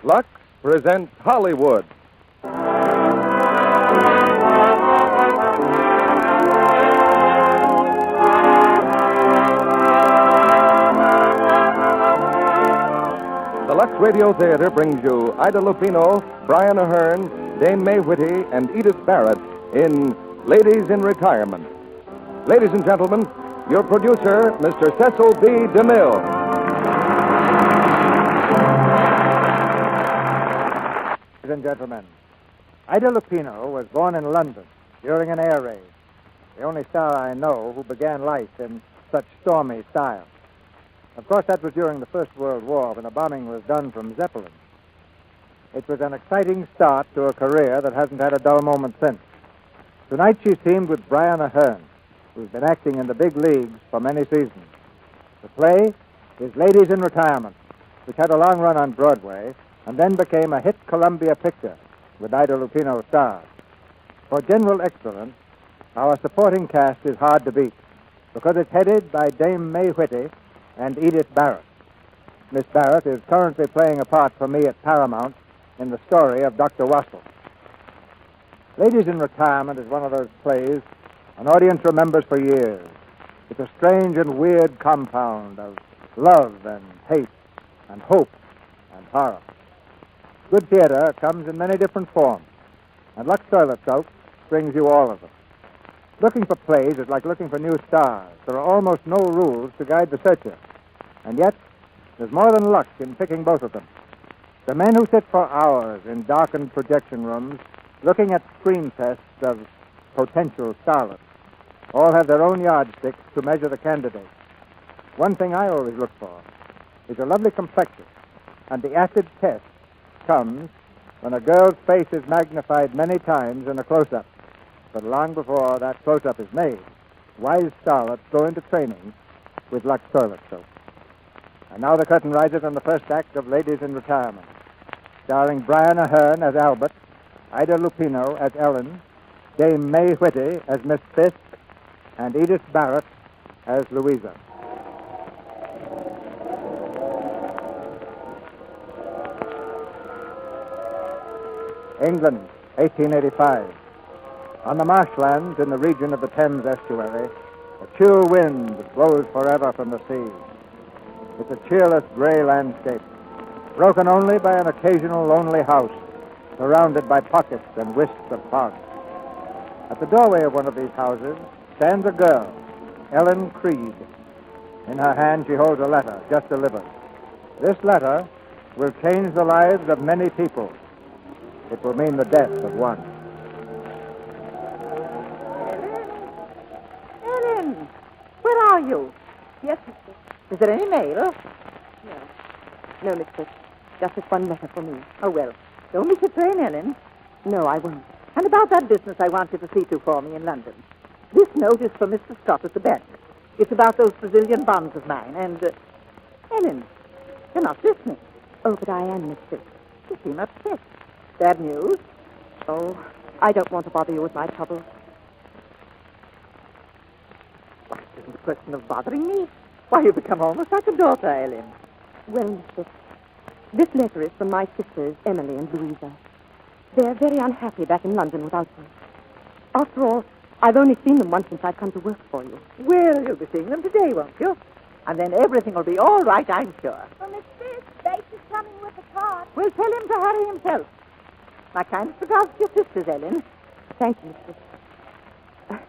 Lux presents Hollywood. The Lux Radio Theater brings you Ida Lupino, Brian Aherne, Dame May Whitty, and Edith Barrett in Ladies in Retirement. Ladies and gentlemen, your producer, Mr. Cecil B. DeMille. Ladies and gentlemen, Ida Lupino was born in London during an air raid. The only star I know who began life in such stormy style. Of course, that was during the First World War when the bombing was done from Zeppelin. It was an exciting start to a career that hasn't had a dull moment since. Tonight she's teamed with Brian Aherne, who's been acting in the big leagues for many seasons. The play is Ladies in Retirement, which had a long run on Broadway and then became a hit Columbia picture with Ida Lupino stars. For general excellence, our supporting cast is hard to beat because it's headed by Dame May Whitty and Edith Barrett. Miss Barrett is currently playing a part for me at Paramount in the story of Dr. Wassel. Ladies in Retirement is one of those plays an audience remembers for years. It's a strange and weird compound of love and hate and hope and horror. Good theater comes in many different forms, and Lux Toilet Soap brings you all of them. Looking for plays is like looking for new stars. There are almost no rules to guide the searcher. And yet, there's more than luck in picking both of them. The men who sit for hours in darkened projection rooms looking at screen tests of potential starlets all have their own yardsticks to measure the candidate. One thing I always look for is a lovely complexion, and the acid test comes when a girl's face is magnified many times in a close-up. But long before that close-up is made, wise starlets go into training with Lux Toilet Soap. And now the curtain rises on the first act of Ladies in Retirement, starring Brian Aherne as Albert, Ida Lupino as Ellen, Dame May Whitty as Miss Fiske, and Edith Barrett as Louisa. England, 1885. On the marshlands in the region of the Thames estuary, a chill wind blows forever from the sea. It's a cheerless gray landscape, broken only by an occasional lonely house, surrounded by pockets and wisps of fog. At the doorway of one of these houses stands a girl, Ellen Creed. In her hand she holds a letter just delivered. This letter will change the lives of many people. It will mean the death of one. Ellen, where are you? Yes, mistress. Is there any mail? No, mistress. Just this one letter for me. Oh, well. Don't miss your train, Ellen. No, I won't. And about that business I want you to see to for me in London. This note is for Mr. Scott at the bank. It's about those Brazilian bonds of mine, and... Ellen, you're not listening. Oh, but I am, mistress. You seem upset. Bad news? Oh, I don't want to bother you with my troubles. Why, it isn't a question of bothering me. Why, you become almost like a daughter, Ellen. Well, mistress, this letter is from my sisters, Emily and Louisa. They're very unhappy back in London without me. After all, I've only seen them once since I've come to work for you. Well, you'll be seeing them today, won't you? And then everything will be all right, I'm sure. Oh, Miss Fiske, Bates is coming with the card. We'll tell him to hurry himself. My kindest regards to your sisters, Ellen. Thank you, mistress.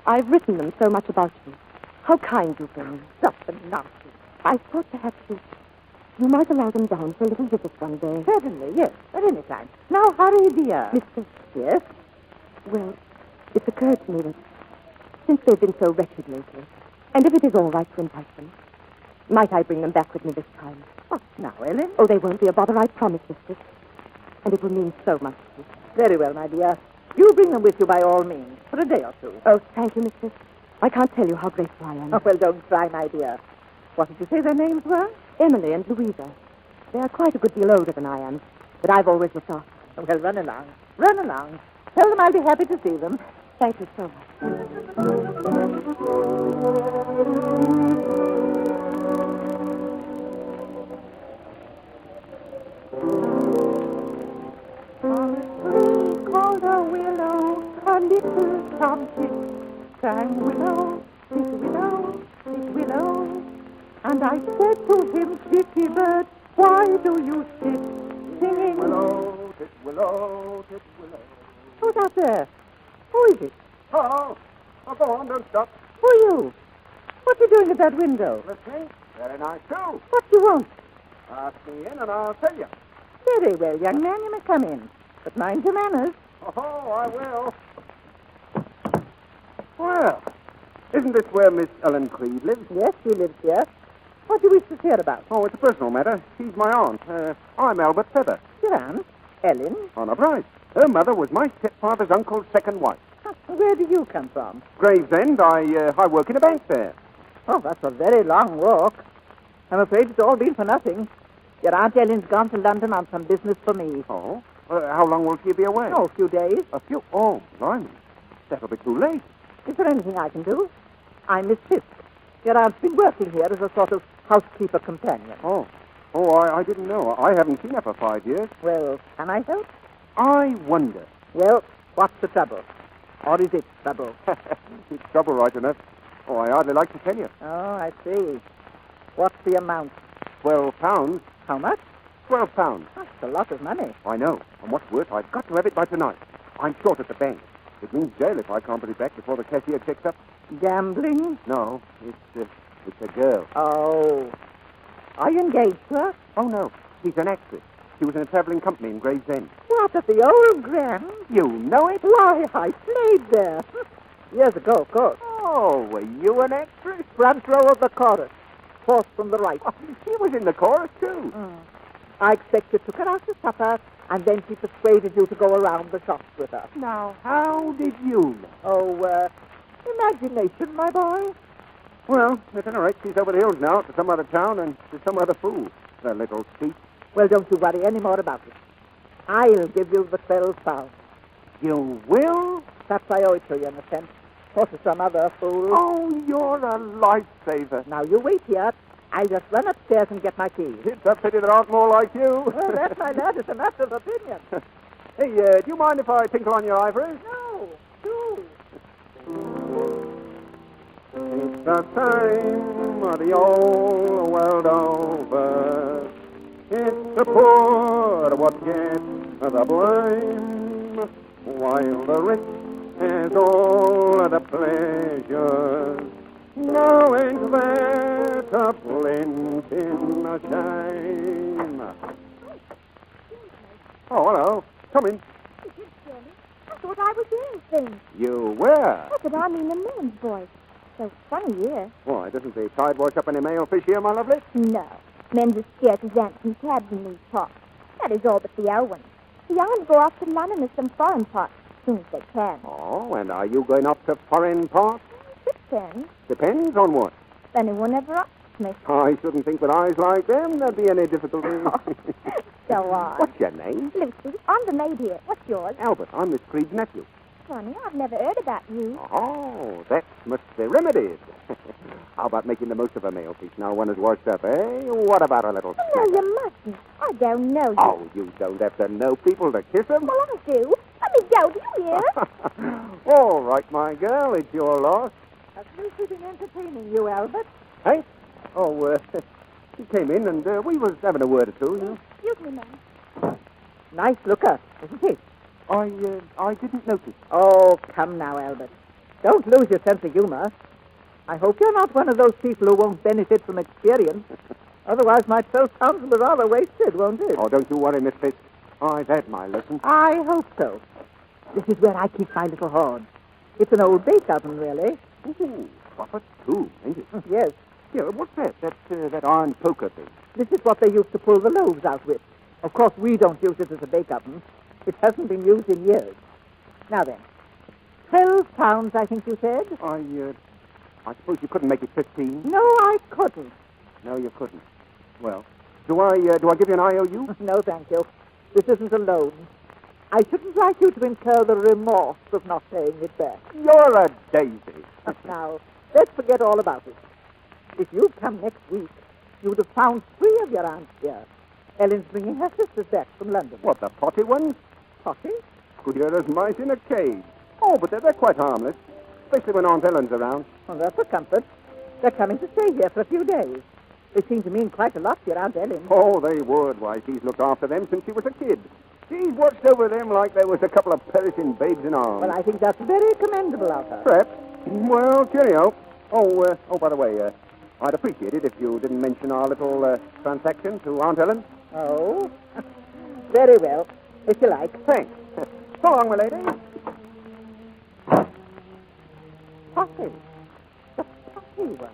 I've written them so much about you. How kind you've been. Stop the nonsense. I thought perhaps you might allow them down for a little visit one day. Certainly, yes, at any time. Now, hurry, dear. Mistress. Yes? Well, it's occurred to me that since they've been so wretched lately, and if it is all right to invite them, might I bring them back with me this time? What now, Ellen? Oh, they won't be a bother, I promise, mistress. And it will mean so much to you. Very well, my dear. You bring them with you by all means, for a day or two. Oh, thank you, mistress. I can't tell you how grateful I am. Oh, well, don't cry, my dear. What did you say their names were? Emily and Louisa. They are quite a good deal older than I am, but I've always looked after them. Well, run along. Run along. Tell them I'll be happy to see them. Thank you so much. little tomtit sang willow, sit willow, sit willow. And I said to him, Kitty bird, why do you sit singing? Willow, tit willow, tit willow. Who's out there? Who is it? Oh, go on, don't stop. Who are you? What are you doing at that window? Listening? Very nice, too. What do you want? Ask me in and I'll tell you. Very well, young man, you may come in. But mind your manners. Oh, I will. Well, isn't this where Miss Ellen Creed lives? Yes, she lives here. What do you wish to hear about? Oh, it's a personal matter. She's my aunt. I'm Albert Feather. Your aunt? Ellen? Honour bright. Her mother was my stepfather's uncle's second wife. Where do you come from? Gravesend. I work in a bank there. Oh, that's a very long walk. I'm afraid it's all been for nothing. Your Aunt Ellen's gone to London on some business for me. Oh? How long will she be away? Oh, a few days. A few? Oh, blimey. That'll be too late. Is there anything I can do? I'm Miss Fiske. Your aunt's been working here as a sort of housekeeper companion. Oh, I didn't know. I haven't seen her for 5 years. Well, can I help? I wonder. Well, what's the trouble? Or is it trouble? It's trouble, right enough. Oh, I hardly like to tell you. Oh, I see. What's the amount? £12. How much? £12. That's a lot of money. I know. And what's worse, I've got to have it by tonight. I'm short at the bank. It means jail if I can't put it back before the cashier checks up. Gambling? No, it's a girl. Oh. Are you engaged to her? Oh, no. She's an actress. She was in a travelling company in Gravesend. What, at the old Grand? You know it? Why, I played there. Years ago, of course. Oh, were you an actress? Front row of the chorus. Fourth from the right. Oh, she was in the chorus, too. I expect you took her out to supper, and then she persuaded you to go around the shops with her. Now, how did you know? Oh, imagination, my boy. Well, at any rate, she's over the hills now to some other town and to some other fool. The little thief. Well, don't you worry any more about it. I'll give you the £12. You will? Perhaps I owe it to you in a sense. Or to some other fool. Oh, you're a lifesaver. Now, you wait here. I'll just run upstairs and get my keys. It's a pity there aren't more like you. Well, that, my lad, is a matter of opinion. Hey, do you mind if I tinkle on your ivories? No, do. It's the same the old world over. It's the poor what get the blame, while the rich has all the pleasures, knowing that a flint in a shame. Oh, hello. Come in. I thought I was doing things. You were? Oh, but I mean the men's voice. So funny here. Why, doesn't the tide wash up any male fish here, my lovely? No. Men's are scarce as ants and tabs in these parts. That is all but the old ones. The young ones go off to London or some foreign parts as soon as they can. Oh, and are you going off to foreign parts? Depends. Depends on what? If anyone ever asks me. I shouldn't think with eyes like them there'd be any difficulty. Go on. What's your name? Lucy. I'm the maid here. What's yours? Albert. I'm Miss Creed's nephew. Funny, I've never heard about you. Oh, that must be remedied. How about making the most of a male piece now one is washed up, eh? What about a little Oh, no, snack? you mustn't. I don't know you. Oh, you don't have to know people to kiss them. Well, I do. Let me go. Do you hear? All right, my girl, it's your loss. Has Lucy been entertaining you, Albert? Hey? Oh, he came in and we was having a word or two, you know. Excuse me, ma'am. Nice looker, isn't he? I didn't notice. Oh, come now, Albert. Don't lose your sense of humor. I hope you're not one of those people who won't benefit from experience. Otherwise, my £12 will be rather wasted, won't it? Oh, don't you worry, Miss Fisk. I've had my lesson. I hope so. This is where I keep my little horn. It's an old bake oven, really. Ooh, proper too, ain't it? Yes. Yeah, what's that? That iron poker thing. This is what they used to pull the loaves out with. Of course, we don't use it as a bake oven. It hasn't been used in years. Now then, £12, I think you said? I suppose you couldn't make it 15? No, I couldn't. No, you couldn't. Well, do I give you an IOU? No, thank you. This isn't a loan. I shouldn't like you to incur the remorse of not paying it back. You're a daisy. Now, let's forget all about it. If you'd come next week, you'd have found 3 of your aunts here. Ellen's bringing her sisters back from London. What, the potty ones? Potty? Clear as mice in a cage. Oh, but they're quite harmless, especially when Aunt Ellen's around. Well, that's a comfort. They're coming to stay here for a few days. They seem to mean quite a lot to your Aunt Ellen. Oh, they would. Why, she's looked after them since she was a kid. She's watched over them like there was a couple of perishing babes in arms. Well, I think that's very commendable of her. Perhaps. Well, cheerio. Oh, by the way, I'd appreciate it if you didn't mention our little transaction to Aunt Ellen. Oh? Very well, if you like. Thanks. So long, my lady. Coffee. The coffee one.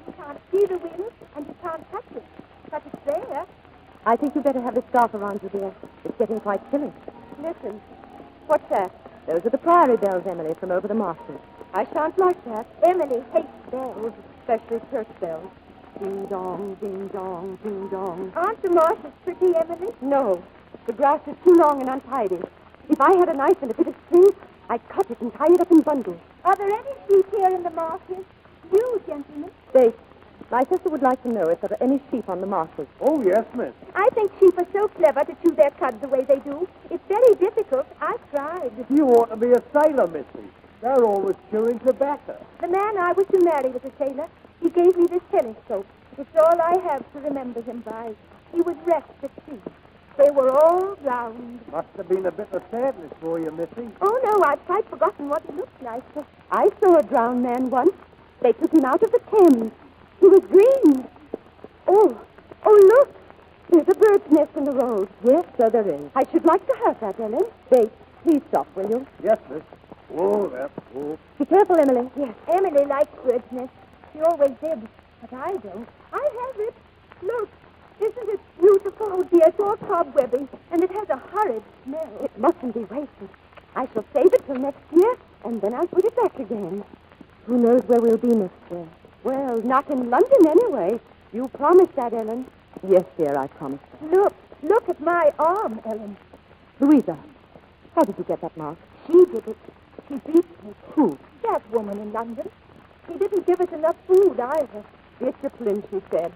You can't see the wind, and you can't touch it. But it's there. I think you better have the scarf around you, dear. It's getting quite chilly. Listen. What's that? Those are the priory bells, Emily, from over the marshes. I shan't like that. Emily hates bells. Especially church bells. Ding dong, ding dong, ding dong. Aren't the marshes pretty, Emily? No, the grass is too long and untidy. If I had a knife and a bit of string, I'd cut it and tie it up in bundles. Are there any sheep here in the marshes? You, gentlemen. Dave, my sister would like to know if there are any sheep on the marshes. Oh, yes, miss. I think sheep are so clever to chew their cuds the way they do. It's very difficult. I've tried. You ought to be a sailor, missy. They're always chewing tobacco. The man I was to marry was a sailor. He gave me this telescope. It's all I have to remember him by. He was wrecked at sea. They were all drowned. Must have been a bit of sadness for you, missy. Oh, no, I've quite forgotten what he looked like. I saw a drowned man once. They took him out of the Thames. He was green. Oh, look. There's a bird's nest in the road. Yes, so there is. I should like to have that, Ellen. Wait, please stop, will you? Yes, miss. Oh, that's cool. Be careful, Emily. Yes, Emily likes bird's nests. She always did. But I don't. I have it. Look, isn't it beautiful? Oh, dear, it's all cobwebby, and it has a horrid smell. It mustn't be wasted. I shall save it till next year, and then I'll put it back again. Who knows where we'll be next year? Well, not in London anyway. You promised that, Ellen. Yes, dear, I promised that. Look at my arm, Ellen. Louisa, how did you get that mark? She did it. She beat me. Who? That woman in London. She didn't give us enough food either. Discipline, she said.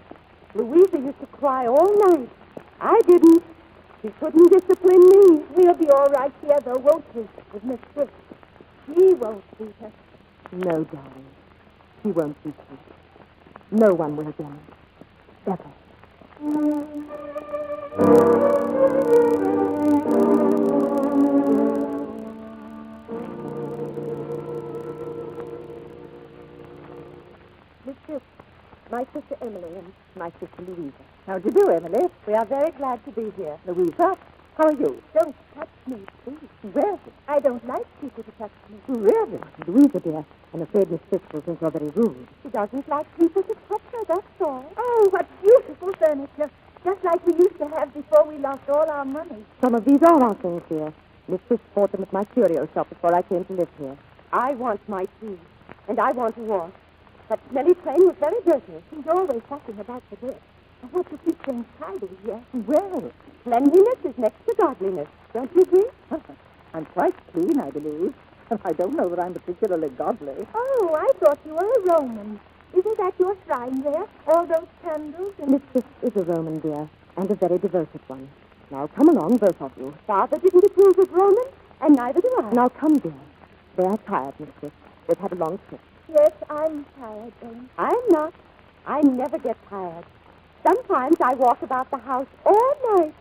Louisa used to cry all night. I didn't. She couldn't discipline me. We'll be all right here, though, won't we, with Miss Fiske? She won't beat us. No, darling. She won't beat you. No one will again. Ever. Miss Fiske, my sister Emily and my sister Louisa. How do you do, Emily? We are very glad to be here. Louisa, how are you? Don't touch me, please. Really? I don't like people to touch me. Really? Louisa, dear, I'm afraid Miss Fiske will think you're very rude. She doesn't like people to touch her, that's all. Oh, what beautiful furniture. Just like we used to have before we lost all our money. Some of these are our things, dear. Miss Fiske bought them at my curio shop before I came to live here. I want my tea, and I want to wash. That smelly train was very dirty. She's always fussing about the dirt. I hope to keep things tidy here. Well, cleanliness is next to godliness. Don't you agree? I'm quite clean, I believe. I don't know that I'm particularly godly. Oh, I thought you were a Roman. Isn't that your shrine there? All those candles and... Miss Fiske is a Roman, dear, and a very devoted one. Now, come along, both of you. Father didn't approve of Romans, and neither do I. Now, come, dear. They are tired, Miss Fiske. They've had a long trip. Yes, I'm tired, Ellen. I'm not. I never get tired. Sometimes I walk about the house all night.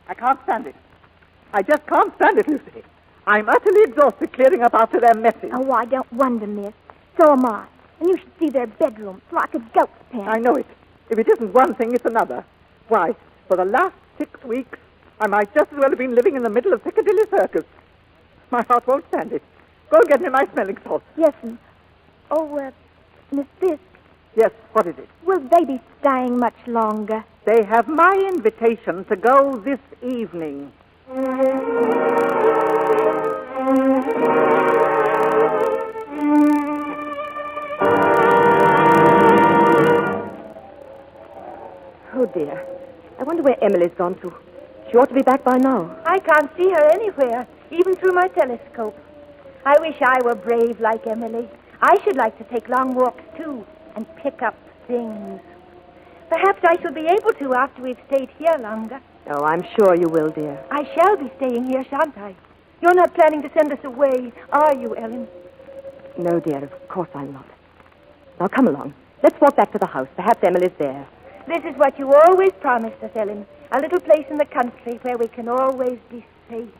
I can't stand it. I just can't stand it, Lucy. I'm utterly exhausted clearing up after their messes. Oh, I don't wonder, miss. So am I. And you should see their bedroom. It's like a goat's pen. I know it. If it isn't one thing, it's another. Why, for the last 6 weeks, I might just as well have been living in the middle of Piccadilly Circus. My heart won't stand it. Go and get me my smelling salts. Yes, and... Miss Fiske, Yes, what is it? will they be staying much longer? They have my invitation to go this evening. Oh, dear. I wonder where Emily's gone to. She ought to be back by now. I can't see her anywhere, even through my telescope. I wish I were brave like Emily. I should like to take long walks, too, and pick up things. Perhaps I shall be able to after we've stayed here longer. Oh, I'm sure you will, dear. I shall be staying here, shan't I? You're not planning to send us away, are you, Ellen? No, dear, of course I'm not. Now, come along. Let's walk back to the house. Perhaps Emily's there. This is what you always promised us, Ellen. A little place in the country where we can always be safe.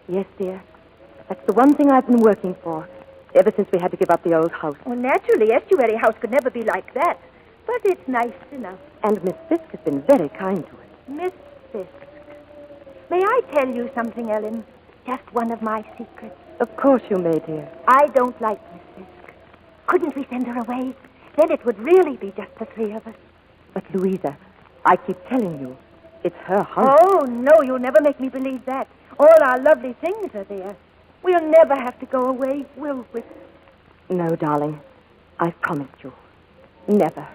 Yes, dear. That's the one thing I've been working for, ever since we had to give up the old house. Well, naturally, Estuary House could never be like that. But it's nice enough. And Miss Fiske has been very kind to us. Miss Fiske. May I tell you something, Ellen? Just one of my secrets. Of course you may, dear. I don't like Miss Fiske. Couldn't we send her away? Then it would really be just the three of us. But, Louisa, I keep telling you, it's her house. Oh, no, you'll never make me believe that. All our lovely things are there. We'll never have to go away, will we? No, darling. I've promised you. Never.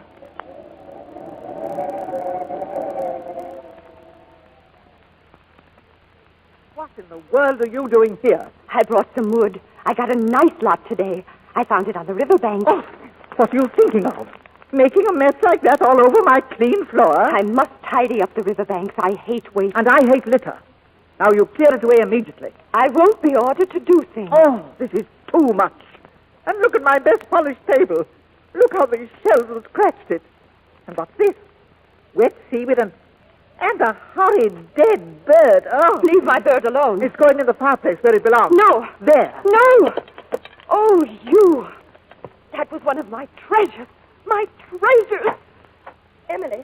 What in the world are you doing here? I brought some wood. I got a nice lot today. I found it on the riverbank. Oh, what are you thinking of? Making a mess like that all over my clean floor? I must tidy up the riverbanks. I hate waste. And I hate litter. Now you clear it away immediately. I won't be ordered to do things. Oh, this is too much. And look at my best polished table. Look how these shelves have scratched it. And what's this? Wet seaweed and a horrid dead bird. Oh, Leave my bird alone. it's going in the fireplace where it belongs. No. There. No! Oh, you! That was one of my treasures. My treasures! Emily,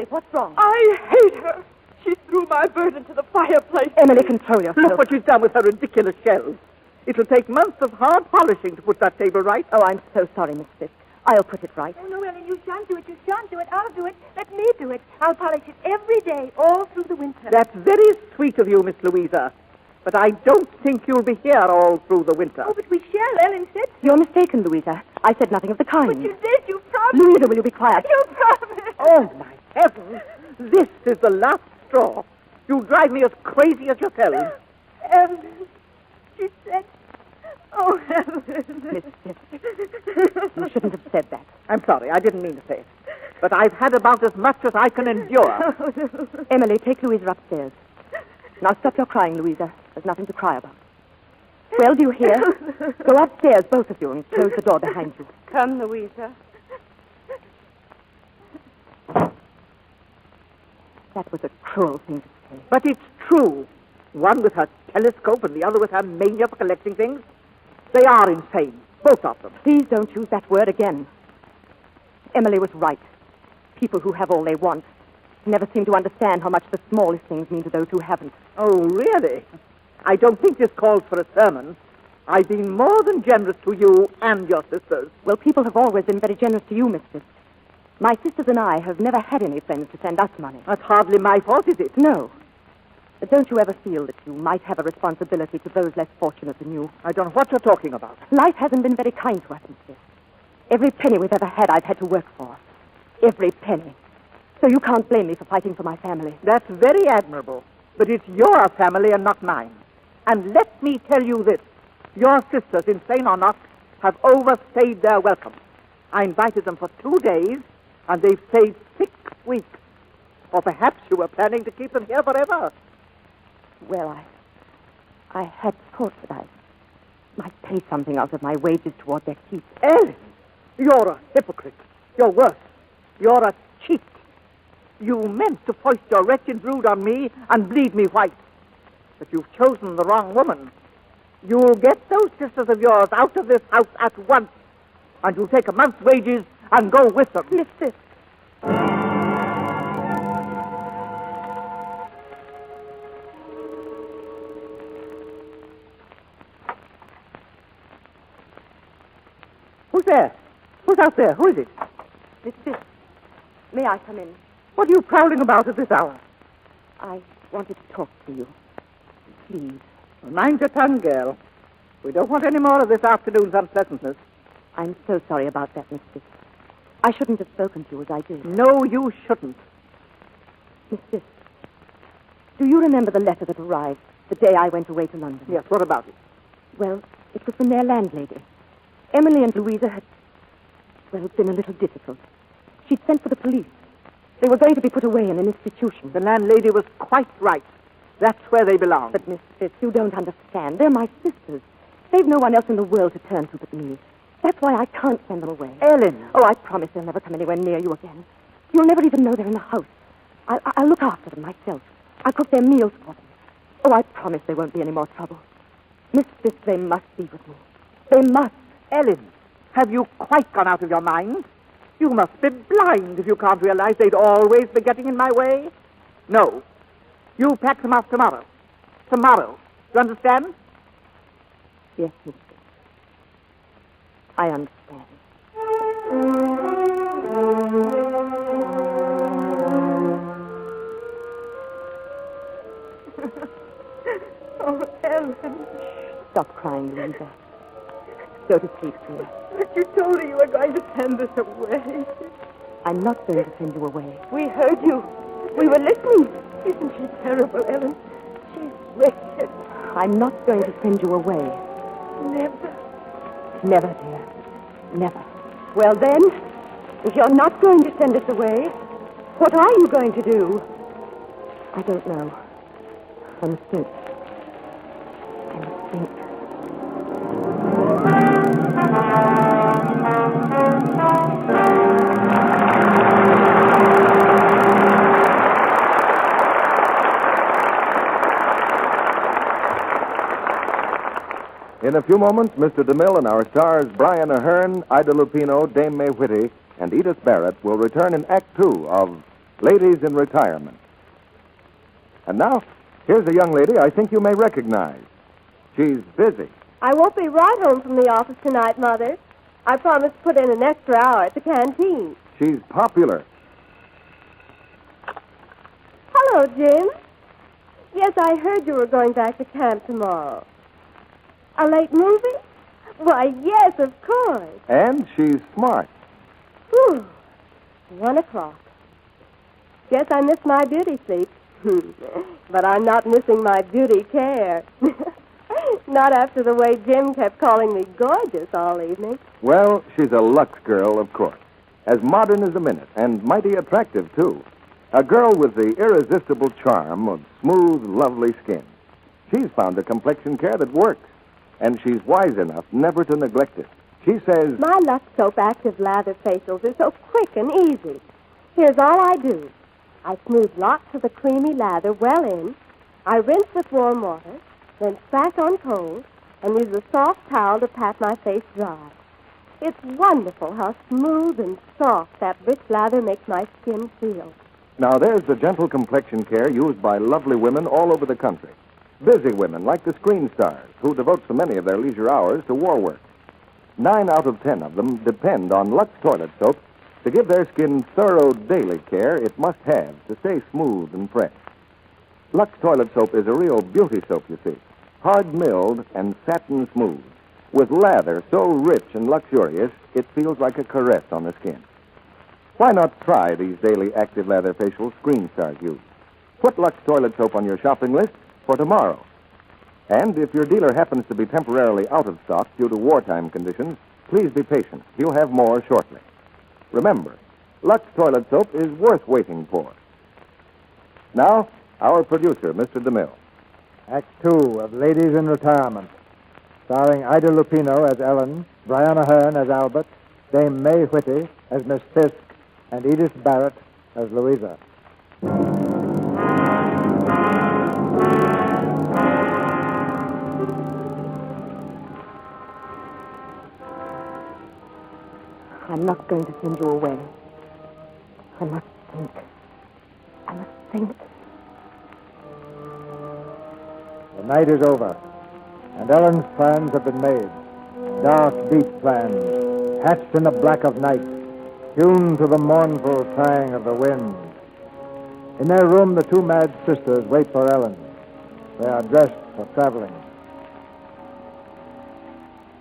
what's wrong? I hate her. She threw my bird into the fireplace. Emily, control yourself. Look what she's done with her ridiculous shelves. It'll take months of hard polishing to put that table right. Oh, I'm so sorry, Miss Fiske. I'll put it right. Oh, no, Ellen, you shan't do it. You shan't do it. I'll do it. Let me do it. I'll polish it every day, all through the winter. That's very sweet of you, Miss Louisa. But I don't think you'll be here all through the winter. Oh, but we shall. Ellen said so. You're mistaken, Louisa. I said nothing of the kind. But you did. You promised. Louisa, will you be quiet? You promised. Oh, my heavens. This is the last straw. You drive me as crazy as yourself. Ellen, she said... Oh, Ellen. Miss Fiske, you shouldn't have said that. I'm sorry. I didn't mean to say it. But I've had about as much as I can endure. Emily, take Louisa upstairs. Now stop your crying, Louisa. There's nothing to cry about. Well, do you hear? Go upstairs, both of you, and close the door behind you. Come, Louisa. That was a cruel thing to say. But it's true. One with her telescope and the other with her mania for collecting things. They are insane, both of them. Please don't use that word again. Emily was right. People who have all they want never seem to understand how much the smallest things mean to those who haven't. Oh, really? I don't think this calls for a sermon. I've been more than generous to you and your sisters. Well, people have always been very generous to you, Miss Fiske. My sisters and I have never had any friends to send us money. That's hardly my fault, is it? No. But don't you ever feel that you might have a responsibility to those less fortunate than you? I don't know what you're talking about. Life hasn't been very kind to us, Miss Fiske. Every penny we've ever had, I've had to work for. Every penny. So you can't blame me for fighting for my family. That's very admirable. But it's your family and not mine. And let me tell you this. Your sisters, insane or not, have overstayed their welcome. I invited them for 2 days, and they've stayed 6 weeks. Or perhaps you were planning to keep them here forever. Well, I had thought that I might pay something out of my wages toward their keep. Ellen, you're a hypocrite. You're worse. You're a cheat. You meant to foist your wretched brood on me and bleed me white. But you've chosen the wrong woman. You'll get those sisters of yours out of this house at once, and you'll take a month's wages and go with them. Miss Fiske. Who's there? Who's out there? Who is it? Miss Fiske, may I come in? What are you prowling about at this hour? I wanted to talk to you. Please. Mind your tongue, girl. We don't want any more of this afternoon's unpleasantness. I'm so sorry about that, Miss Fiske. I shouldn't have spoken to you as I did. No, you shouldn't. Miss Fiske, Do you remember the letter that arrived the day I went away to London? Yes, what about it? Well, it was from their landlady. Emily and Louisa had, been a little difficult. She'd sent for the police. They were going to be put away in an institution. The landlady was quite right. That's where they belong. But, Miss Fiske, you don't understand. They're my sisters. They've no one else in the world to turn to but me. That's why I can't send them away. Ellen! Oh, I promise they'll never come anywhere near you again. You'll never even know they're in the house. I'll look after them myself. I'll cook their meals for them. Oh, I promise there won't be any more trouble. Miss Fiske, they must be with me. They must. Ellen, have you quite gone out of your mind? You must be blind if you can't realize they'd always be getting in my way. No. You pack them off tomorrow. Tomorrow. You understand? Yes, Miss Fiske. I understand. Oh, Ellen. Stop crying, Louisa. Go to sleep, dear. But you told her you were going to send us away. I'm not going to send you away. We heard you. We were listening. Isn't she terrible, Ellen? She's wicked. I'm not going to send you away. Never. Never, dear. Never. Well, then, if you're not going to send us away, what are you going to do? I don't know. I must think. I must think. In a few moments, Mr. DeMille and our stars Brian Aherne, Ida Lupino, Dame May Whitty, and Edith Barrett will return in Act Two of Ladies in Retirement. And now, here's a young lady I think you may recognize. She's busy. I won't be right home from the office tonight, Mother. I promised to put in an extra hour at the canteen. She's popular. Hello, Jim. Yes, I heard you were going back to camp tomorrow. A late movie? Why, yes, of course. And she's smart. Whew. 1 o'clock. Guess I missed my beauty sleep. But I'm not missing my beauty care. Not after the way Jim kept calling me gorgeous all evening. Well, she's a Lux girl, of course. As modern as a minute, and mighty attractive, too. A girl with the irresistible charm of smooth, lovely skin. She's found a complexion care that works. And she's wise enough never to neglect it. She says, My Lux Soap Active Lather facials are so quick and easy. Here's all I do. I smooth lots of the creamy lather well in. I rinse with warm water, then splash on cold, and use a soft towel to pat my face dry. It's wonderful how smooth and soft that rich lather makes my skin feel. now there's the gentle complexion care used by lovely women all over the country. Busy women like the screen stars who devote so many of their leisure hours to war work. 9 out of 10 of them depend on Lux toilet soap to give their skin thorough daily care it must have to stay smooth and fresh. Lux toilet soap is a real beauty soap, you see. Hard-milled and satin smooth, with lather so rich and luxurious it feels like a caress on the skin. Why not try these daily active lather facials screen stars use? Put Lux toilet soap on your shopping list for tomorrow. And if your dealer happens to be temporarily out of stock due to wartime conditions, please be patient. He'll have more shortly. Remember, Lux toilet soap is worth waiting for. Now, our producer, Mr. DeMille. Act Two of Ladies in Retirement, starring Ida Lupino as Ellen, Brian Aherne as Albert, Dame May Whitty as Miss Fiske, and Edith Barrett as Louisa. I'm not going to send you away. I must think. I must think. The night is over, and Ellen's plans have been made. Dark, deep plans, hatched in the black of night, tuned to the mournful sighing of the wind. In their room, the two mad sisters wait for Ellen. They are dressed for traveling.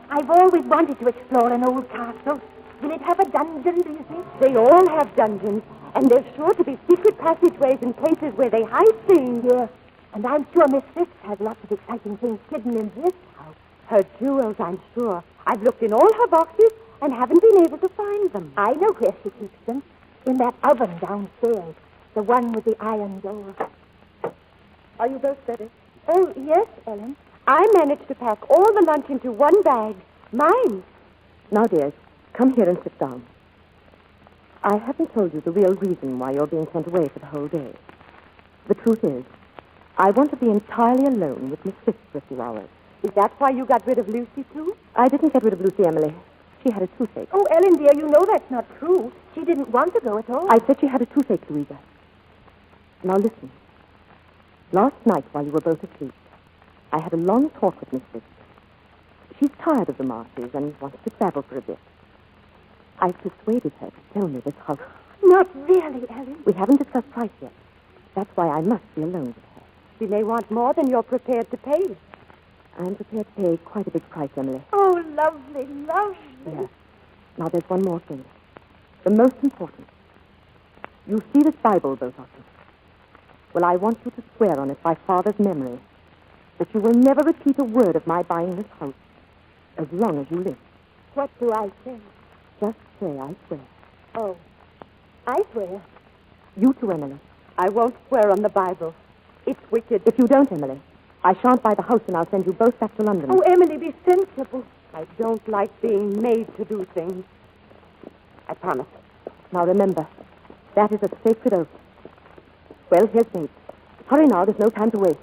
I've always wanted to explore an old castle. Will it have a dungeon, do you think? They all have dungeons, and there's sure to be secret passageways and places where they hide things. Yes. And I'm sure Miss Fiske has lots of exciting things hidden in this house. Her jewels, I'm sure. I've looked in all her boxes and haven't been able to find them. I know where she keeps them. In that oven downstairs. The one with the iron door. Are you both ready? Oh, yes, Ellen. I managed to pack all the lunch into one bag. Mine. Now, dears, come here and sit down. I haven't told you the real reason why you're being sent away for the whole day. The truth is, I want to be entirely alone with Miss Fiske for a few hours. Is that why you got rid of Lucy, too? I didn't get rid of Lucy, Emily. She had a toothache. Oh, Ellen, dear, you know that's not true. She didn't want to go at all. I said she had a toothache, Louisa. Now, listen. Last night, while you were both asleep, I had a long talk with Miss Fiske. She's tired of the marshes and wants to travel for a bit. I persuaded her to sell me this house. Not really, Ellen. We haven't discussed price yet. That's why I must be alone with her. She may want more than you're prepared to pay. I'm prepared to pay quite a big price, Emily. Oh, lovely, lovely. Yes. Now, there's one more thing. The most important. You see this Bible, both of you. Well, I want you to swear on it by Father's memory that you will never repeat a word of my buying this house as long as you live. What do I say? Just say I swear. Oh, I swear. You too, Emily. I won't swear on the Bible. It's wicked. If you don't, Emily, I shan't buy the house and I'll send you both back to London. Oh, Emily, be sensible. I don't like being made to do things. I promise. Now remember, that is a sacred oath. Well, here's Maid. Hurry now, there's no time to waste.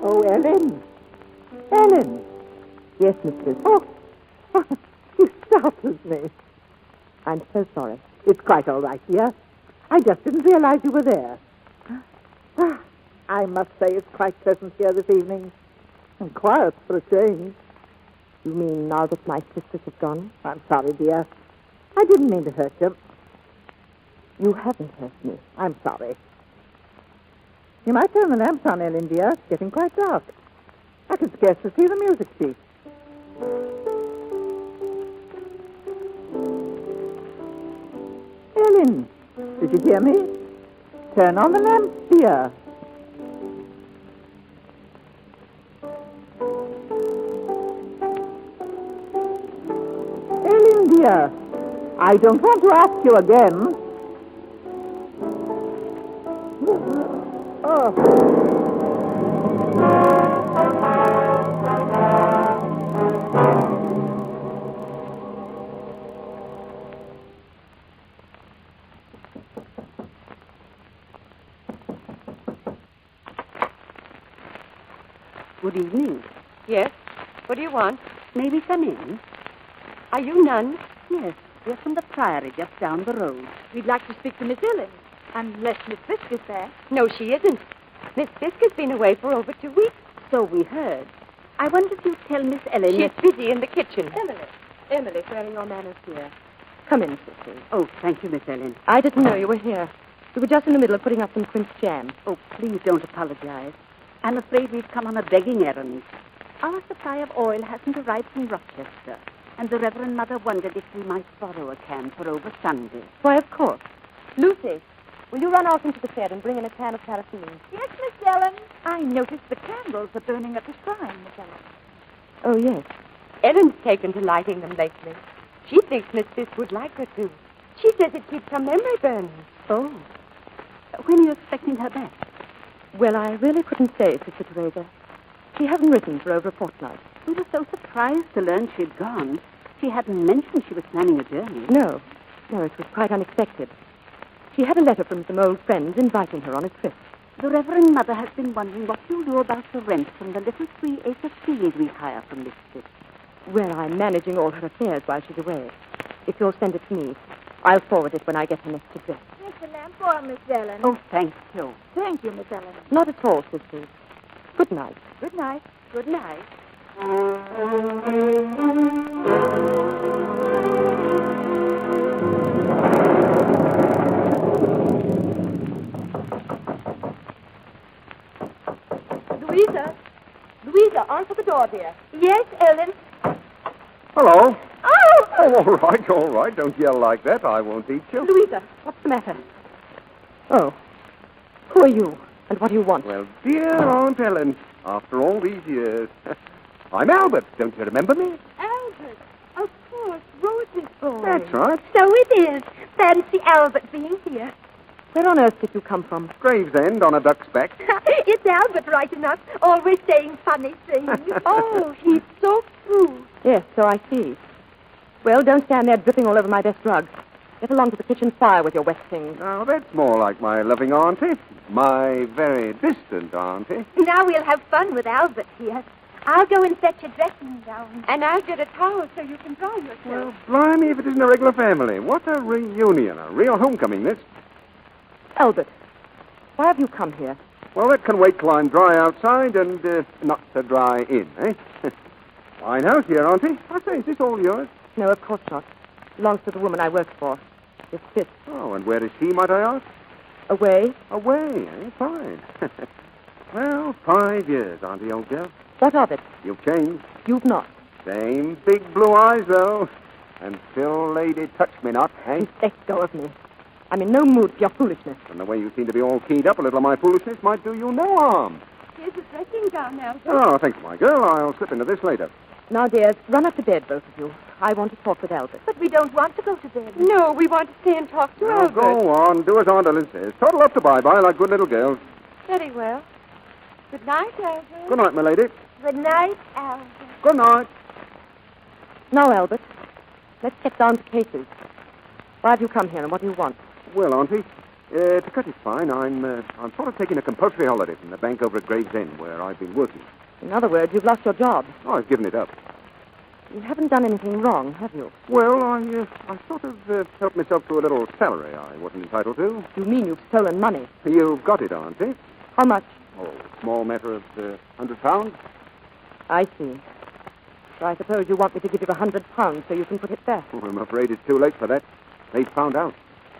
Oh, Ellen. Ellen. Yes, mistress. Oh, you startled me. I'm so sorry. It's quite all right, dear. I just didn't realize you were there. I must say it's quite pleasant here this evening. And quiet for a change. You mean now that my sisters have gone? I'm sorry, dear. I didn't mean to hurt you. You haven't hurt me. I'm sorry. You might turn the lamps on, Ellen, dear. It's getting quite dark. I can scarcely see the music sheet. Ellen, did you hear me? Turn on the lamps, dear. Ellen, dear, I don't want to ask you again. Oh. Good evening. Yes? What do you want? May we come in? Are you nuns? Yes, we're from the Priory just down the road. We'd like to speak to Miss Ellen, unless Miss Fiske is there. No, she isn't. Miss Fiske has been away for over 2 weeks. So we heard. I wonder if you tell Miss Ellen... She's busy in the kitchen. Emily, wearing your manners here. Come in, sisters. Oh, thank you, Miss Ellen. I didn't know you were here. We were just in the middle of putting up some quince jam. Oh, please don't apologize. I'm afraid we've come on a begging errand. Our supply of oil hasn't arrived from Rochester, and the Reverend Mother wondered if we might borrow a can for over Sunday. Why, of course. Lucy, will you run off into the shed and bring in a can of paraffin? Yes, Miss Ellen. I noticed the candles are burning at the shrine, Miss Ellen. Oh, yes. Ellen's taken to lighting them lately. She thinks Miss Fiske would like her to. She says it keeps her memory burning. Oh. When are you expecting her back? Well, I really couldn't say, Sister Teresa. She hasn't written for over a fortnight. We were so surprised to learn she'd gone. She hadn't mentioned she was planning a journey. No, it was quite unexpected. She had a letter from some old friends inviting her on a trip. The Reverend Mother has been wondering what you'll do about the rent from the little 3-acre field we hire from Miss Fiske. Well, I'm managing all her affairs while she's away. If you'll send it to me, I'll forward it when I get her next address. Here's the lamp for Miss Ellen. Oh, thank you. Thank you, Miss Ellen. Not at all, sisters. Good night. Good night. Good night. Louisa, Louisa, answer the door, dear. Yes, Ellen. Hello. Oh! Oh, all right. Don't yell like that. I won't eat you. Louisa, what's the matter? Oh. Who are you? And what do you want? Well, dear Aunt Ellen, after all these years, I'm Albert. Don't you remember me? Albert. Of course, Rose's boy. That's right. So it is. Fancy Albert being here. Where on earth did you come from? Gravesend on a duck's back. It's Albert right enough, always saying funny things. Oh, he's so true. Yes, so I see. Well, don't stand there dripping all over my best rugs. Get along to the kitchen fire with your wet things. Now, that's more like my loving auntie. My very distant auntie. Now we'll have fun with Albert here. I'll go and fetch a dressing gown. And I'll get a towel so you can dry yourself. Well, blimey, if it isn't a regular family. What a reunion. A real homecoming, this. Albert, why have you come here? Well, that can wait till I'm dry outside and not so dry in, eh? Fine house here, auntie. I say, is this all yours? No, of course not. Belongs to the woman I work for. It's Fiske. Oh, and where is she, might I ask? Away? Away, eh? Fine. Well, 5 years, auntie, old girl. What of it? You've changed. You've not. Same big blue eyes, though. And still, lady, touch me not, eh? Let go of me. I'm in no mood for your foolishness. And the way you seem to be all keyed up, a little of my foolishness might do you no harm. Here's a dressing gown, Albert. Oh, thanks, my girl. I'll slip into this later. Now, dears, run up to bed, both of you. I want to talk with Albert. But we don't want to go to bed. No, we want to stay and talk to Now, go on. Do as Aunt Ellen says. Toddle up to bye-bye like good little girls. Very well. Good night, Albert. Good night, my lady. Good night, Albert. Good night. Now, Albert, let's get down to cases. Why have you come here and what do you want? Well, auntie, to cut it fine, I'm sort of taking a compulsory holiday from the bank over at Gravesend, where I've been working. In other words, you've lost your job. Oh, I've given it up. You haven't done anything wrong, have you? Well, I sort of helped myself to a little salary I wasn't entitled to. You mean you've stolen money? You've got it, auntie. How much? Oh, small matter of £100. I see. So I suppose you want me to give you £100 so you can put it back. Oh, I'm afraid it's too late for that. They've found out.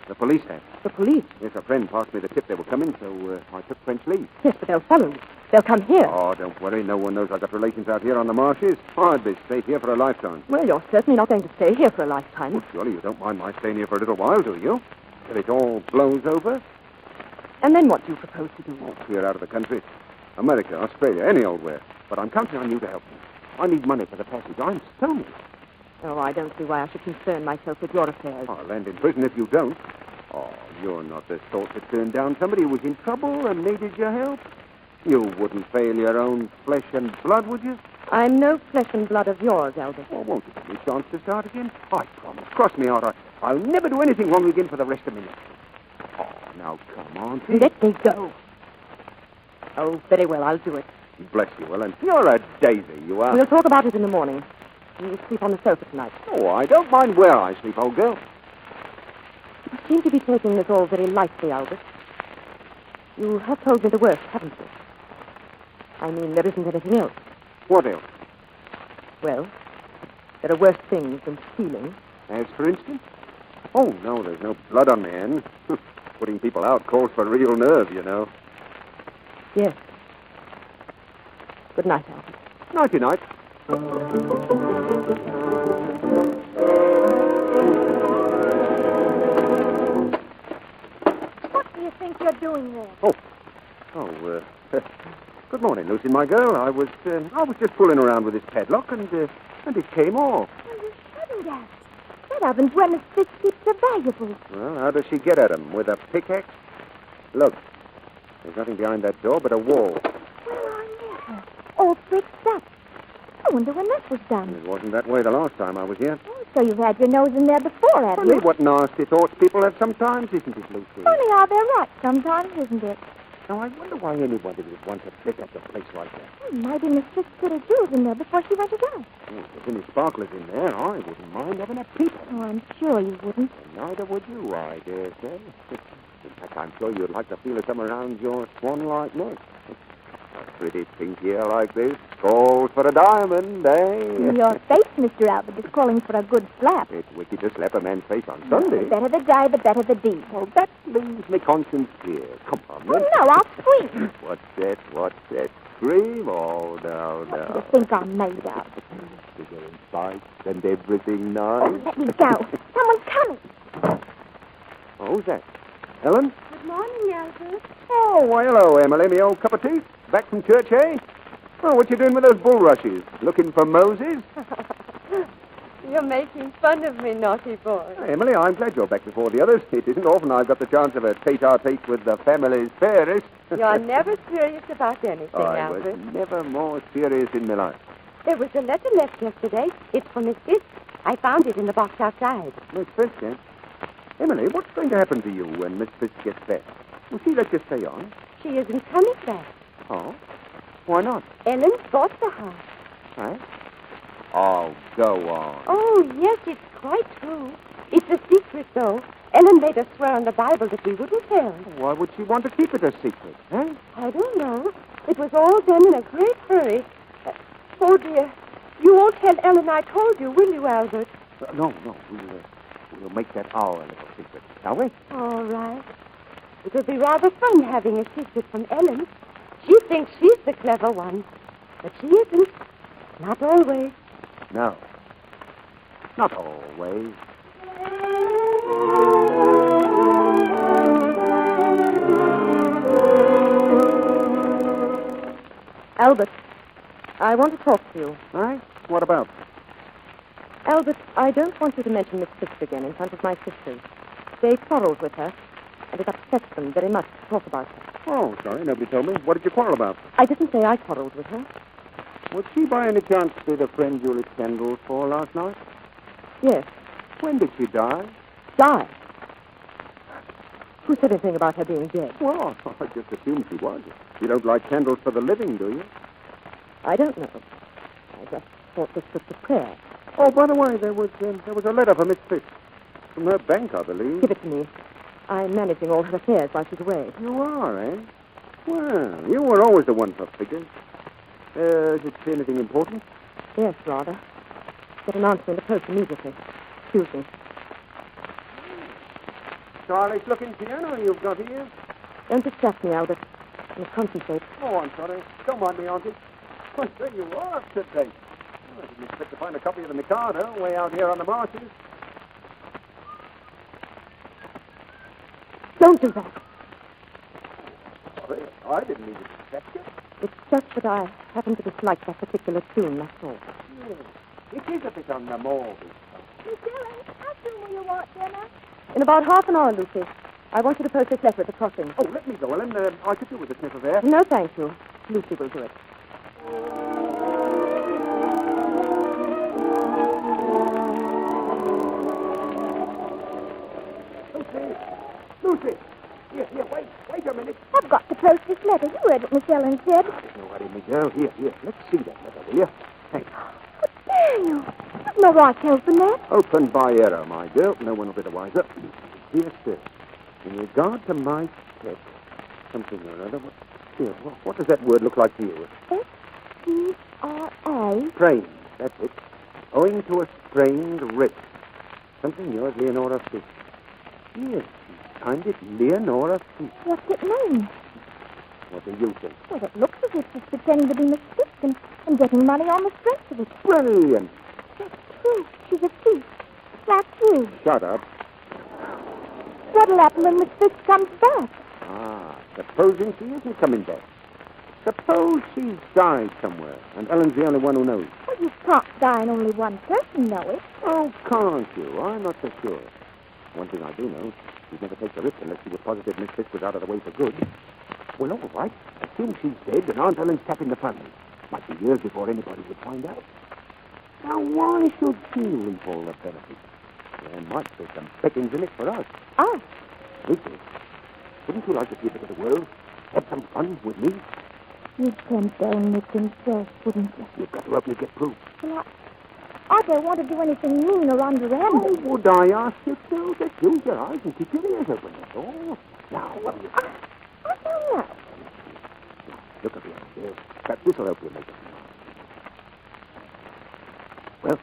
The police have. The police? Yes, a friend passed me the tip they were coming, so I took French leave. Yes, but they'll follow you. They'll come here. Oh, don't worry. No one knows I've got relations out here on the marshes. I'd be safe here for a lifetime. Well, you're certainly not going to stay here for a lifetime. Well, surely you don't mind my staying here for a little while, do you? Till it all blows over? And then what do you propose to do? Oh, clear out of the country. America, Australia, any old where. But I'm counting on you to help me. I need money for the passage. I'm stoned. Oh, I don't see why I should concern myself with your affairs. I'll land in prison if you don't. Oh, you're not the sort to turn down somebody who was in trouble and needed your help. You wouldn't fail your own flesh and blood, would you? I'm no flesh and blood of yours, Albert. Oh, won't you give me a chance to start again? I promise. Cross me out. I'll never do anything wrong again for the rest of my life. Oh, now come on. Let me go. Oh, very well, I'll do it. Bless you, Ellen. You're a daisy, you are. We'll talk about it in the morning. You sleep on the sofa tonight. Oh, I don't mind where I sleep, old girl. You seem to be taking this all very lightly, Albert. You have told me the worst, haven't you? I mean, there isn't anything else. What else? Well, there are worse things than stealing. As for instance? Oh, no, there's no blood on my hand. Putting people out calls for real nerve, you know. Yes. Good night, Albert. Nighty-night. What do you think you're doing there? Good morning, Lucy, my girl. I was just fooling around with this padlock, and it came off. Well, you shouldn't have. That happens when the stick keeps the valuables. Well, how does she get at them? With a pickaxe? Look, there's nothing behind that door but a wall. Well, I never. All fixed up. I wonder when that was done. It wasn't that way the last time I was here. Oh, so you've had your nose in there before, have Funny you? what nasty thoughts people have sometimes, isn't it, Lucy? Funny how they're right sometimes, isn't it? Now, I wonder why anybody would want to pick up a place like that. Maybe Miss Fiske put her jewels in there before she went out. Oh, if there's any sparklers in there, I wouldn't mind having a peep at them. Oh, I'm sure you wouldn't. And neither would you, I dare say. In fact, I'm sure you'd like to feel of some around your swan-like neck. A pretty pink hair like this calls for a diamond, eh? Your face, Mr. Albert, is calling for a good slap. It's wicked to slap a man's face on Sunday. The better the die, the better the deed. Well, that leaves me conscience clear. Come on, Oh, then. no, I'll squeeze. What's that? What's that? cream? Oh, no, What do no. you think I'm made of? Sugar and spice and everything Oh, nice. let me go. Someone's coming. Oh, who's that? Ellen? Good morning, Albert. Oh, why, hello, Emily, me old cup of tea. Back from church, eh? Oh, what you doing with those bulrushes? Looking for Moses? You're making fun of me, naughty boy. Hey, Emily, I'm glad you're back before the others. It isn't often I've got the chance of a tete-a-tete with the family's fairest. You're never serious about anything, I was Albert. never more serious in my life. There was a letter left yesterday. It's for Miss Fiske. I found it in the box outside. Miss Fiske, eh? Emily, what's going to happen to you when Miss Fiske gets back? Will she let you stay on? She isn't coming back. Oh? Why not? Ellen bought the house. Eh? Oh, go on. Oh, yes, it's quite true. It's a secret, though. Ellen made us swear on the Bible that we wouldn't tell. Why would she want to keep it a secret, eh? I don't know. It was all done in a great hurry. Oh, dear. You won't tell Ellen I told you, will you, Albert? No. We'll make that our little secret, shall we? All right. It'll be rather fun having a secret from Ellen. She thinks she's the clever one. But she isn't. Not always. No. Not always. Albert, I want to talk to you. Eh? What about? Albert, I don't want you to mention Miss Fiske again in front of my sisters. They quarreled with her, and it upsets them very much to talk about her. Oh, sorry, nobody told me. What did you quarrel about? I didn't say I quarreled with her. Was she by any chance the friend you lit candles for last night? Yes. When did she die? Die. Who said anything about her being dead? Well, I just assumed she was. You don't light candles for the living, do you? I don't know. I just thought this was a prayer. Oh, by the way, there was a letter for Miss Fiske. From her bank, I believe. Give it to me. I'm managing all her affairs while she's away. You are, eh? Well, you were always the one for figures. Does it say anything important? Yes, rather. Get an answer in the post immediately. Excuse me. Stylish looking piano you've got here. Don't distract me, Albert. I must concentrate. Oh, I'm sorry. Don't mind me, Auntie. Oh, there you are today. I didn't expect to find a copy of the Mikado way out here on the marshes. Don't do that. Sorry, I didn't mean to distract you. It's just that I happen to dislike that particular tune, that's all. Yes, it is a bit on the morbid. Miss Ellen, how soon will you want dinner? In about half an hour, Lucy. I want you to post this letter at the crossing. Oh, let me go, Ellen. I could do with a sniff of air. No, thank you. Lucy will do it. Lucy! Here, wait a minute. I've got to post this letter. You heard what Miss Ellen said. There's no hurry, me girl. Here. Let's see that letter, will you? Hey, But Daniel, there's no right to open that. opened by error, my girl. No one will be the wiser. Here, sir. In regard to my pet, something or other. What does that word look like to you? S-P-R-A. Sprained. That's it. Owing to a sprained wrist. Something yours, Leonora Fiske. Yes, signed it Leonora Fiske. What's it mean? What do you think? Well, it looks as if she's pretending to be Miss Fiske and getting money on the strength of it. Brilliant. That's true. She's a thief. Like you. Shut up. What'll happen when Miss Fiske comes back? Supposing she isn't coming back. Suppose she's died somewhere, and Ellen's the only one who knows. Well, you can't die and only one person know it. Oh, can't you? I'm not so sure. One thing I do know, she'd never take the risk unless she was positive Miss Fiske was out of the way for good. Well, all right. Assume she's dead and Aunt Ellen's tapping the funds. Might be years before anybody would find out. Now, why should she reap all the benefits? There might be some pickings in it for us. Oh, Lucy, wouldn't you like to see a bit of the world? Have some fun with me? you'd send down Nick himself, wouldn't you? You've got to help me get proof. Well, I don't want to do anything mean or underhand. Oh, would I ask you to? Just use your eyes and keep your ears open, that's all. Now, what do you think? I don't know. Look up here, dear. Perhaps this will help you make it. Well,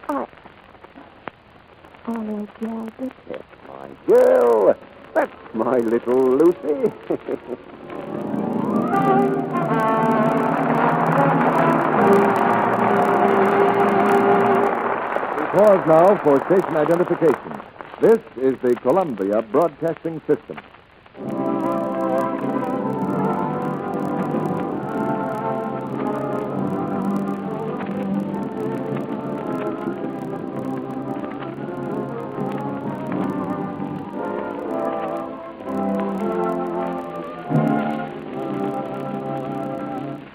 I'll help you, Albert. that's my girl. That's my little Lucy. Pause now for station identification. This is the Columbia Broadcasting System.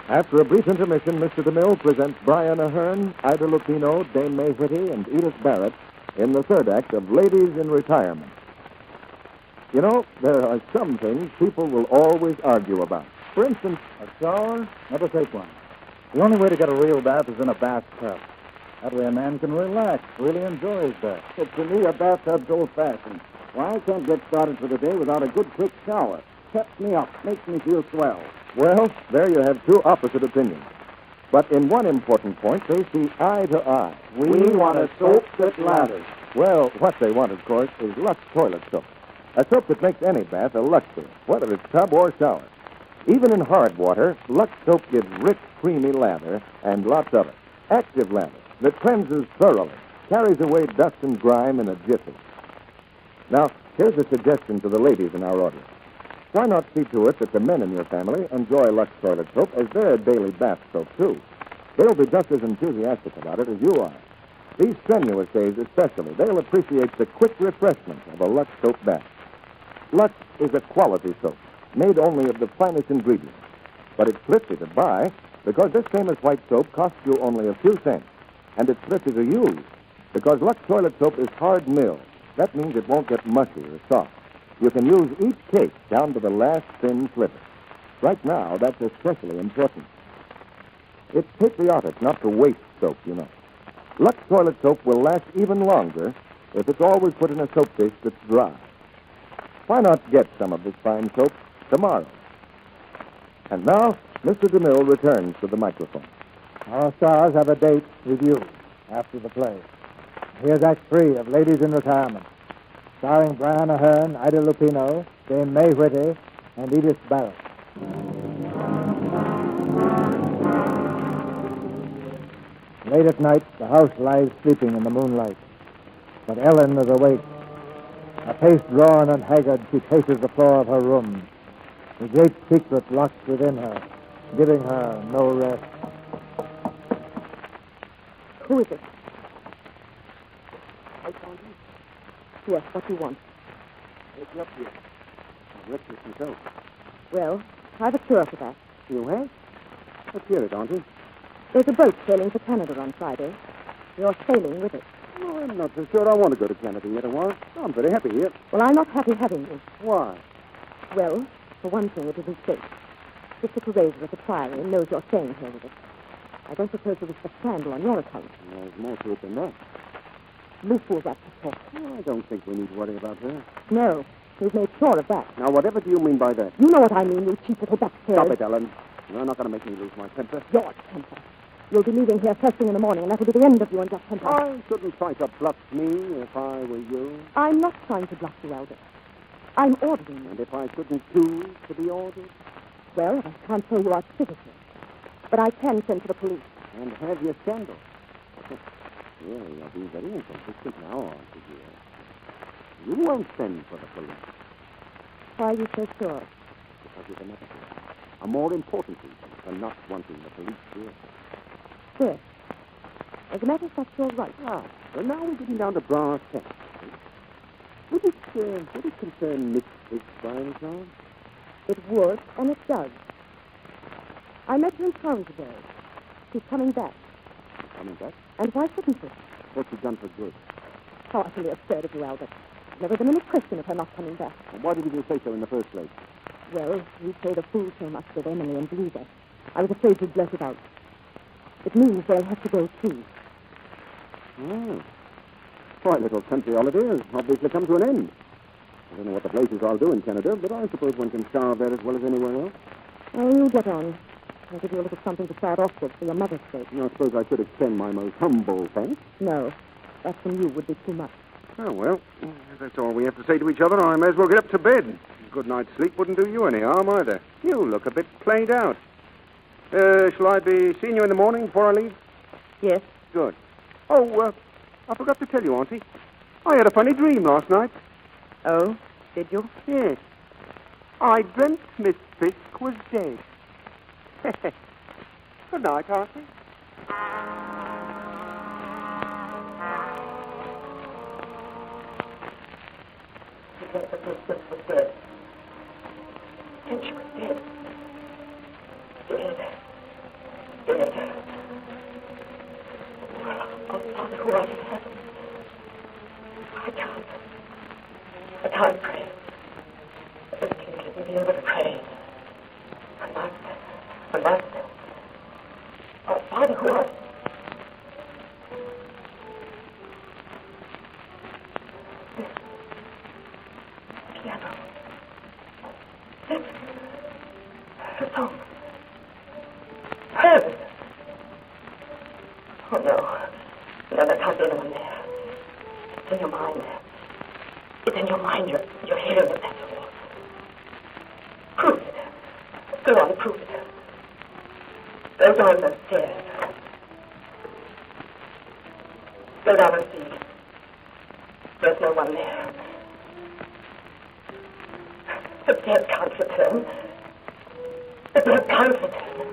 After a brief intermission, Mr. DeMille presents Brian Aherne, Ida Lupino, Dame May Whitty, and Edith Barrett in the third act of Ladies in Retirement. You know, there are some things people will always argue about. For instance, A shower? Never take one. The only way to get a real bath is in a bathtub. That way a man can relax, really enjoy his bath. But to me, a bathtub's old-fashioned. Why, I can't get started for the day without a good quick shower. Peps me up, makes me feel swell. well, there you have two opposite opinions. But in one important point, they see eye to eye. We want a soap that lathers. Well, what they want, of course, is Lux toilet soap. A soap that makes any bath a luxury, whether it's tub or shower. Even in hard water, Lux soap gives rich, creamy lather, and lots of it. Active lather that cleanses thoroughly, carries away dust and grime in a jiffy. Now, here's a suggestion to the ladies in our audience. Why not see to it that the men in your family enjoy Lux toilet soap as their daily bath soap, too? They'll be just as enthusiastic about it as you are. These strenuous days especially, they'll appreciate the quick refreshment of a Lux soap bath. Lux is a quality soap, made only of the finest ingredients. But it's thrifty to buy because this famous white soap costs you only a few cents. And it's thrifty to use because Lux toilet soap is hard milled. That means it won't get mushy or soft. You can use each cake down to the last thin sliver. Right now, that's especially important. It's patriotic not to waste soap, you know. Lux toilet soap will last even longer if it's always put in a soap dish that's dry. Why not get some of this fine soap tomorrow? And now, Mr. DeMille returns to the microphone. Our stars have a date with you after the play. Here's Act 3 of Ladies in Retirement, starring Brian Aherne, Ida Lupino, Dame May Whitty, and Edith Barrett. Late at night, the house lies sleeping in the moonlight. But Ellen is awake. Her face drawn and haggard, she paces the floor of her room. The great secret locked within her, giving her no rest. Who is it? I found you. Yes, what do you want? It's up here. I've restless myself. Well, I've a cure for that. You have? Let's hear it, Auntie. There's a boat sailing for Canada on Friday. You're sailing with it. Oh, I'm not so sure I want to go to Canada yet awhile. I'm very happy here. Well, I'm not happy having you. Why? Well, for one thing, it isn't safe. Sister Teresa at the Priory knows you're staying here with us. I don't suppose there was a scandal on your account. There's more to it than that. Luke will wrap the talk. I don't think we need to worry about her. No, we've made sure of that. Now, whatever do you mean by that? You know what I mean, you cheap little backstairs. Stop it, Ellen. You're not going to make me lose my temper. Your temper. You'll be leaving here first thing in the morning, and that'll be the end of you and your temper. I shouldn't try to bluff me if I were you. I'm not trying to bluff you, Albert. I'm ordering you. And if I shouldn't choose to be ordered? Well, I can't say you are citizen. But I can send for the police. And have your scandal. Really, you're being very inconsistent now, aren't you, dear? You won't send for the police. Why are you so sure? Because there's another thing. A more important reason for not wanting the police here. Yes. As a matter of fact, you're right. Ah, well, now we're getting down to brass tacks. Would it concern Miss Fiske by any chance? It would, and it does. I met her in town today. She's coming back. Coming back? And why shouldn't she? What's she done for good? How utterly absurd of you, Albert. There's never been any question of her not coming back. And why didn't you say so in the first place? Well, you played a fool so much with Emily and Louisa. I was afraid you'd blurt it out. It means they'll have to go, too. Oh. Quite a little country holiday has obviously come to an end. I don't know what the places I'll do in Canada, but I suppose one can starve there as well as anywhere else. Oh, you get on. I'll give you a little something to start off with for your mother's sake. I suppose I should extend my most humble thanks. No, that from you would be too much. Oh, well, if that's all we have to say to each other, I may as well get up to bed. A good night's sleep wouldn't do you any harm, either. You look a bit played out. Shall I be seeing you in the morning before I leave? Yes. Good. Oh, I forgot to tell you, Auntie. I had a funny dream last night. Oh, did you? Yes. I dreamt Miss Fiske was dead. Good night, Auntie. And she was dead. Dead. Dead. Oh, Father, who art in heaven? I can't pray. Can you be able to pray? I must. Oh, Father, who art... Piano. The song. Heaven. Oh, no. No, there can't be anyone there. It's in your mind. It's in your mind. You're hearing it, that's all. Prove it. Go on, prove it. Go down those stairs. Go down and see. There's no one there. The dead can't return. The dead can't return.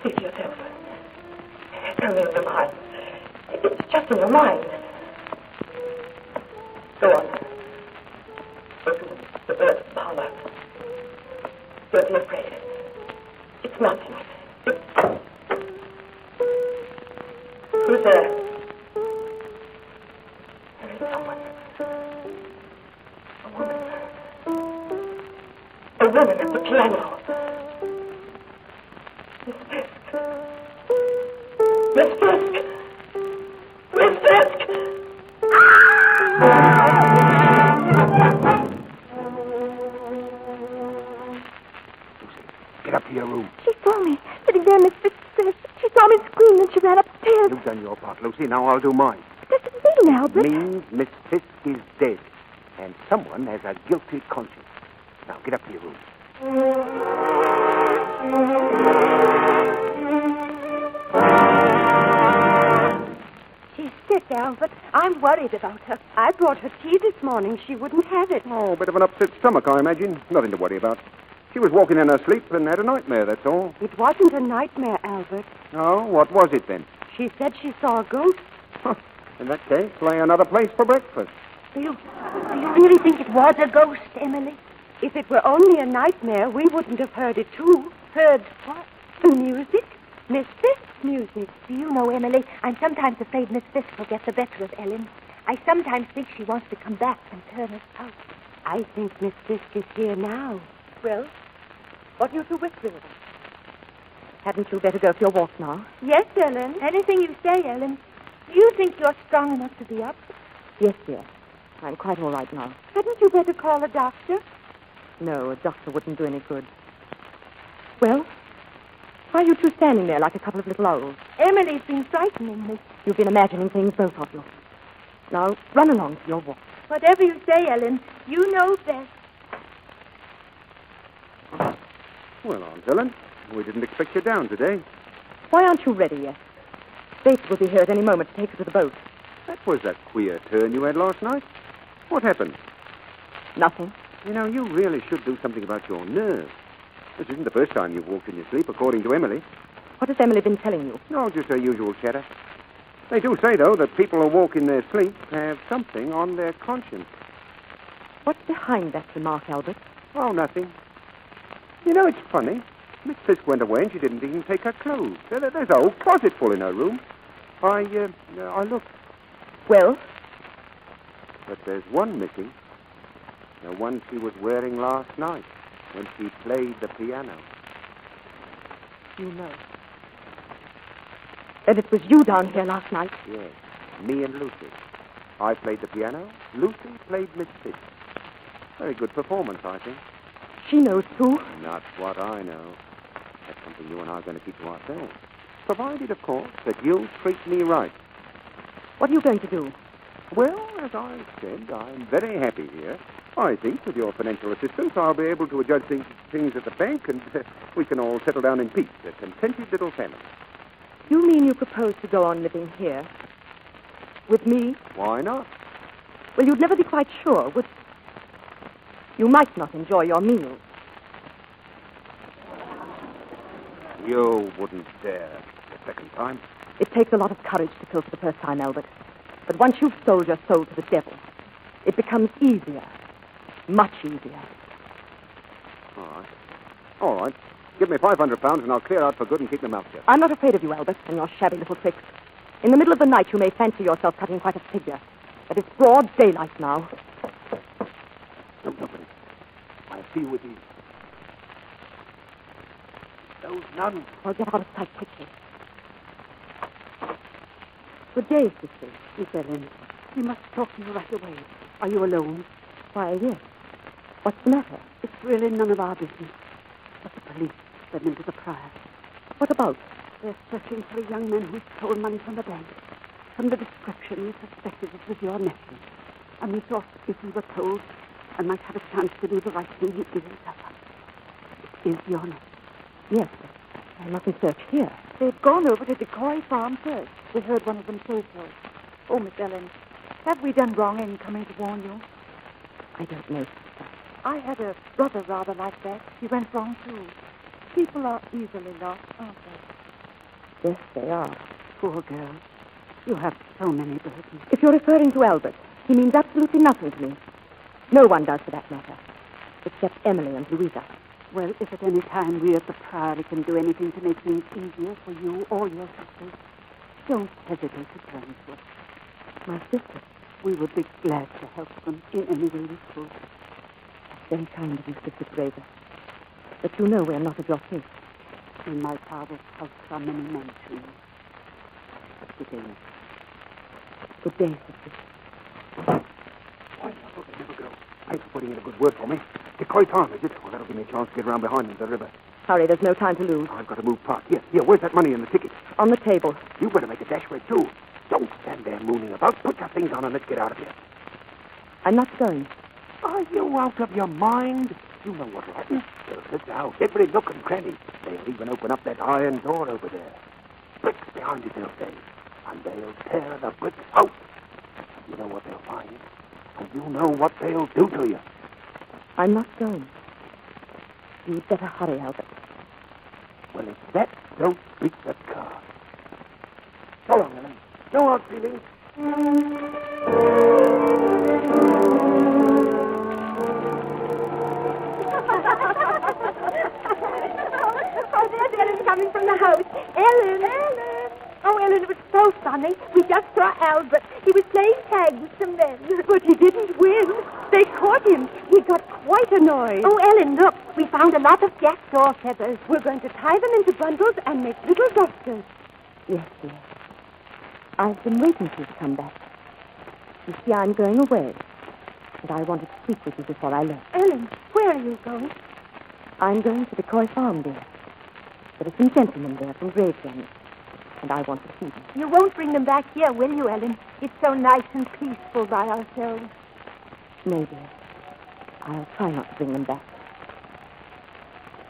See for yourself. It's only in your mind. It's just in your mind. Go on. Open the bird's parlor. Don't be afraid. It's nothing. Who's there? There is someone. A woman. A woman at the piano. Miss Fiske. Miss Fiske. Miss Fiske. Get up to your room. She saw me sitting there, Miss Fiske. She saw me scream and she ran upstairs. You've done your part, Lucy. Now I'll do mine. What does it mean, Albert? Means Miss Fiske is dead, and someone has a guilty conscience. Now get up to your room. She's sick, Albert. I'm worried about her. I brought her tea this morning. She wouldn't have it. Oh, a bit of an upset stomach, I imagine. Nothing to worry about. She was walking in her sleep and had a nightmare, that's all. It wasn't a nightmare, Albert. Oh, what was it then? She said she saw a ghost. In that case, lay another place for breakfast. Do you really think it was a ghost, Emily? If it were only a nightmare, we wouldn't have heard it, too. Heard what? The music. Miss Fisk's music. Do you know, Emily, I'm sometimes afraid Miss Fiske will get the better of Ellen. I sometimes think she wants to come back and turn us out. I think Miss Fiske is here now. Well, what are you two whispering about? Hadn't you better go for your walk now? Yes, Ellen. Anything you say, Ellen. Do you think you're strong enough to be up? Yes, dear. I'm quite all right now. Hadn't you better call a doctor? No, a doctor wouldn't do any good. Well, why are you two standing there like a couple of little owls? Emily's been frightening me. You've been imagining things, both of you. Now, run along to your walk. Whatever you say, Ellen, you know best. Well, Aunt Ellen, we didn't expect you down today. Why aren't you ready yet? Bates will be here at any moment to take her to the boat. That was a queer turn you had last night. What happened? Nothing. You know, you really should do something about your nerves. This isn't the first time you've walked in your sleep, according to Emily. What has Emily been telling you? No, just her usual chatter. They do say, though, that people who walk in their sleep have something on their conscience. What's behind that remark, Albert? Oh, nothing. You know, it's funny. Miss Fiske went away and she didn't even take her clothes. There's a whole closet full in her room. I looked. Well? But there's one missing. The one she was wearing last night when she played the piano. You know. Then it was you down here last night? Yes, me and Lucy. I played the piano. Lucy played Miss Fiske. Very good performance, I think. She knows, too. Not what I know. That's something you and I are going to keep to ourselves. Provided, of course, that you treat me right. What are you going to do? Well, as I said, I'm very happy here. I think with your financial assistance, I'll be able to adjust things at the bank, and we can all settle down in peace, a contented little family. You mean you propose to go on living here? With me? Why not? Well, you'd never be quite sure, would you? You might not enjoy your meals. You wouldn't dare the second time. It takes a lot of courage to kill for the first time, Albert. But once you've sold your soul to the devil, it becomes easier. Much easier. All right. Give me £500 and I'll clear out for good and keep my mouth shut. I'm not afraid of you, Albert, and your shabby little tricks. In the middle of the night, you may fancy yourself cutting quite a figure. But it's broad daylight now. Don't open it. I'll see you with these. Those nuns. I'll get out of sight quickly. Good day, sister. Miss Ellen, we must talk to you right away. Are you alone? Why, yes. What's the matter? It's really none of our business. But the police led into the Priory. What about? They're searching for a young man who stole money from the bank. From the description, we suspected it was your nephew. And we thought if we were told, I might have a chance to do the right thing and give it up. It is your nephew. Yes, but I mustn't search here. They've gone over to Decoy Farm first. We heard one of them say so. Oh, Miss Ellen, have we done wrong in coming to warn you? I don't know, sister. I had a brother rather like that. He went wrong, too. People are easily lost, aren't they? Yes, they are. Poor girl. You have so many burdens. If you're referring to Albert, he means absolutely nothing to me. No one does, for that matter, except Emily and Louisa. Well, if at any time we at the Priory can do anything to make things easier for you or your sisters, don't hesitate to turn to us. My sister? We would be glad to help them in any way we could. Very kind of you, Sister Teresa. But you know we're not of your faith. In my father's house are many men, too. Good day. Good day, sister. Why, I never go. Thanks for putting in a good word for me. Decoy Farm, is it? Well, that'll give me a chance to get around behind into the river. Hurry, there's no time to lose. I've got to move past. Here, where's that money and the ticket? On the table. You better make a dash for it, too. Don't stand there mooning about. Put your things on and let's get out of here. I'm not going. Are you out of your mind? You know what'll happen. They'll search out every nook and cranny. They'll even open up that iron door over there. Bricks behind it, they'll say. And they'll tear the bricks out. You know what they'll find. And you know what they'll do to you. I'm not going. You'd better hurry, Albert. Well, if that don't beat the car. So long, Ellen. No hard feelings. Oh, there's Ellen coming from the house. Ellen! Oh, Ellen, it was so funny. We just saw Albert. He was playing tag with some men. But he didn't win. They caught him. He got quite annoyed. Oh, Ellen, look. We found a lot of jackdaw feathers. We're going to tie them into bundles and make little dusters. Yes, dear. I've been waiting for you to come back. You see, I'm going away. And I wanted to speak with you before I left. Ellen, where are you going? I'm going to Decoy Farm, dear. There are some gentlemen there from Gravesend, and I want to see them. You won't bring them back here, will you, Ellen? It's so nice and peaceful by ourselves. No, dear. I'll try not to bring them back.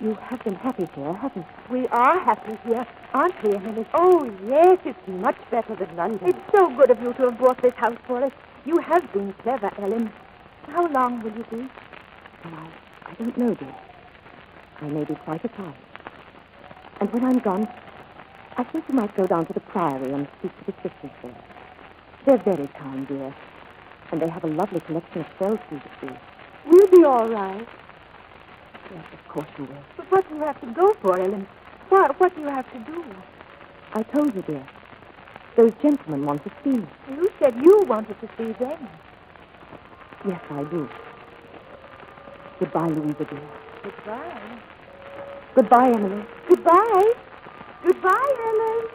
You have been happy here, haven't you? We are happy here, aren't we, Emily? Oh, yes, it's much better than London. It's so good of you to have bought this house for us. You have been clever, Ellen. How long will you be? Well, I don't know, dear. I may be quite a time. And when I'm gone, I think you might go down to the Priory and speak to the sisters there. They're very kind, dear. And they have a lovely collection of shells for you to see. We'll be all right. Yes, of course you will. But what do you have to go for, Ellen? What do you have to do? I told you, dear. Those gentlemen want to see me. You said you wanted to see them. Yes, I do. Goodbye, Louisa, dear. Goodbye. Goodbye, Emily. Goodbye. Goodbye, Ellen.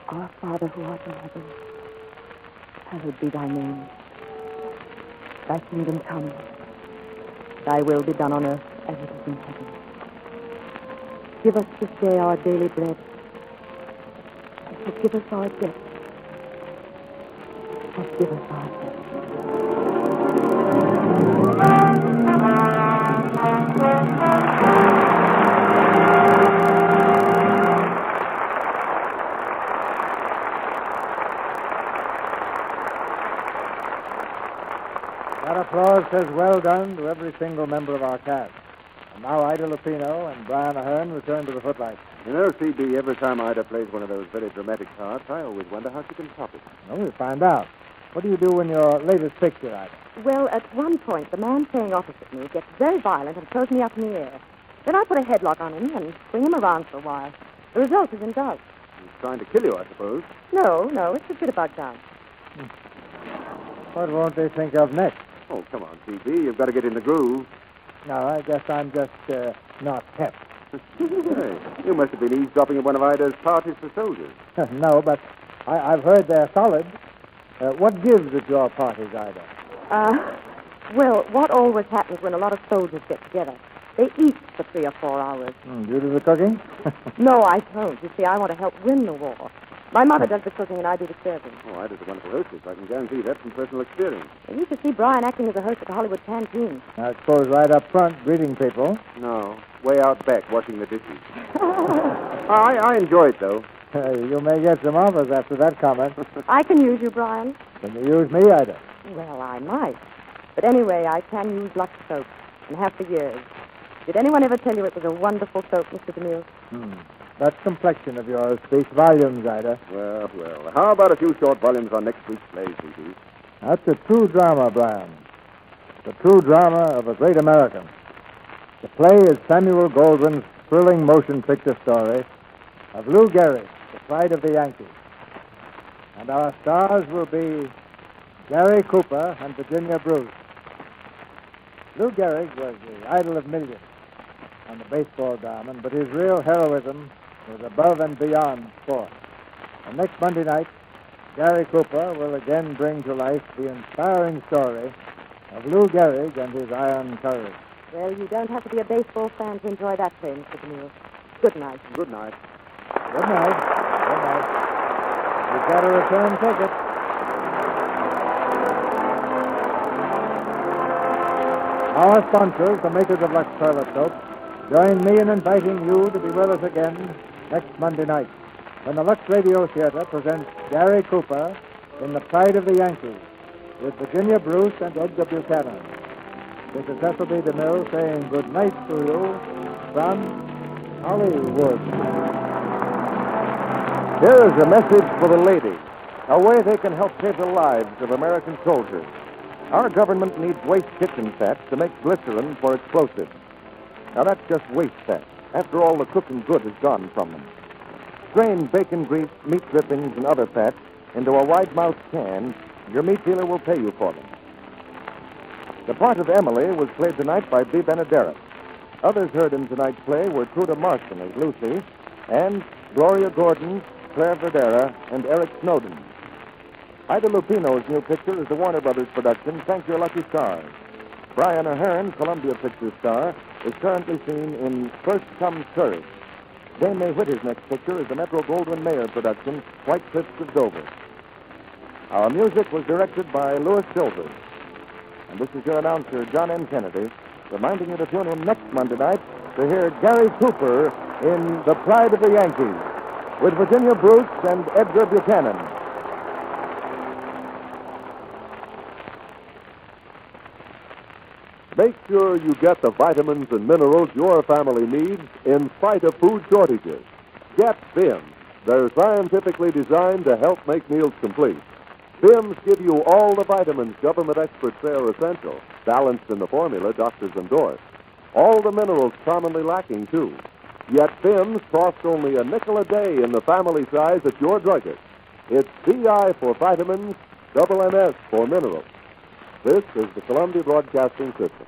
Our Father who art in heaven, hallowed be thy name. Thy kingdom come. Thy will be done on earth as it is in heaven. Give us this day our daily bread. And forgive us our debts. Forgive us our debts. says well done to every single member of our cast. And now Ida Lupino and Brian Aherne return to the footlights. You know, C.B., every time Ida plays one of those very dramatic parts, I always wonder how she can top it. Well, we'll find out. What do you do in your latest picture, Ida? Well, at one point, the man playing opposite me gets very violent and throws me up in the air. Then I put a headlock on him and swing him around for a while. The result is in doubt. He's trying to kill you, I suppose. No, it's a bit about time. What won't they think of next? Oh, come on, C.B., you've got to get in the groove. No, I guess I'm just not hep. Hey, you must have been eavesdropping at one of Ida's parties for soldiers. No, but I've heard they're solid. What gives at your parties, Ida? Well, what always happens when a lot of soldiers get together? They eat for 3 or 4 hours. You do the cooking? No, I don't. You see, I want to help win the war. My mother does the cooking and I do the serving. Oh, Ida's a wonderful hostess. I can guarantee that from personal experience. You should see Brian acting as a host at the Hollywood canteen. I suppose right up front, greeting people. No, way out back, washing the dishes. I enjoy it, though. You may get some offers after that comment. I can use you, Brian. Can you use me, Ida? Well, I might. But anyway, I can use Lux soap, and have for years. Did anyone ever tell you it was a wonderful soap, Mr. DeMille? That complexion of yours speaks volumes, Ida. Well, how about a few short volumes on next week's play, C.B.? That's a true drama, Brian. The true drama of a great American. The play is Samuel Goldwyn's thrilling motion picture story of Lou Gehrig, the pride of the Yankees. And our stars will be Gary Cooper and Virginia Bruce. Lou Gehrig was the idol of millions on the baseball diamond, but his real heroism was above and beyond sport. And next Monday night, Gary Cooper will again bring to life the inspiring story of Lou Gehrig and his iron courage. Well, you don't have to be a baseball fan to enjoy that play, Mr. DeMille. Good night. Good night. Good night. Good night. You've got a return ticket. Our sponsors, the makers of Lux Toilet Soap, join me in inviting you to be with us again next Monday night when the Lux Radio Theater presents Gary Cooper in The Pride of the Yankees with Virginia Bruce and Edgar Buchanan. This is Cecil B. DeMille saying good night to you from Hollywood. Here is a message for the ladies, a way they can help save the lives of American soldiers. Our government needs waste kitchen fats to make glycerin for explosives. Now, that's just waste fat. After all, the cooking good is gone from them. Strain bacon grease, meat drippings, and other fats into a wide-mouthed can. Your meat dealer will pay you for them. The part of Emily was played tonight by Bea Benaderet. Others heard in tonight's play were Truda Marston as Lucy, and Gloria Gordon, Claire Verdera, and Eric Snowden. Ida Lupino's new picture is the Warner Brothers production, Thank Your Lucky Stars. Brian Aherne, Columbia Pictures star, is currently seen in First Comes Courage. Dame May Whitty's next picture is the Metro-Goldwyn-Mayer production, White Cliffs of Dover. Our music was directed by Louis Silvers. And this is your announcer, John M. Kennedy, reminding you to tune in next Monday night to hear Gary Cooper in The Pride of the Yankees with Virginia Bruce and Edgar Buchanan. Make sure you get the vitamins and minerals your family needs in spite of food shortages. Get Vims. They're scientifically designed to help make meals complete. Vims give you all the vitamins government experts say are essential, balanced in the formula doctors endorse. All the minerals commonly lacking, too. Yet Vims cost only a nickel a day in the family size at your druggist. It's VI for vitamins, double MS for minerals. This is the Columbia Broadcasting System.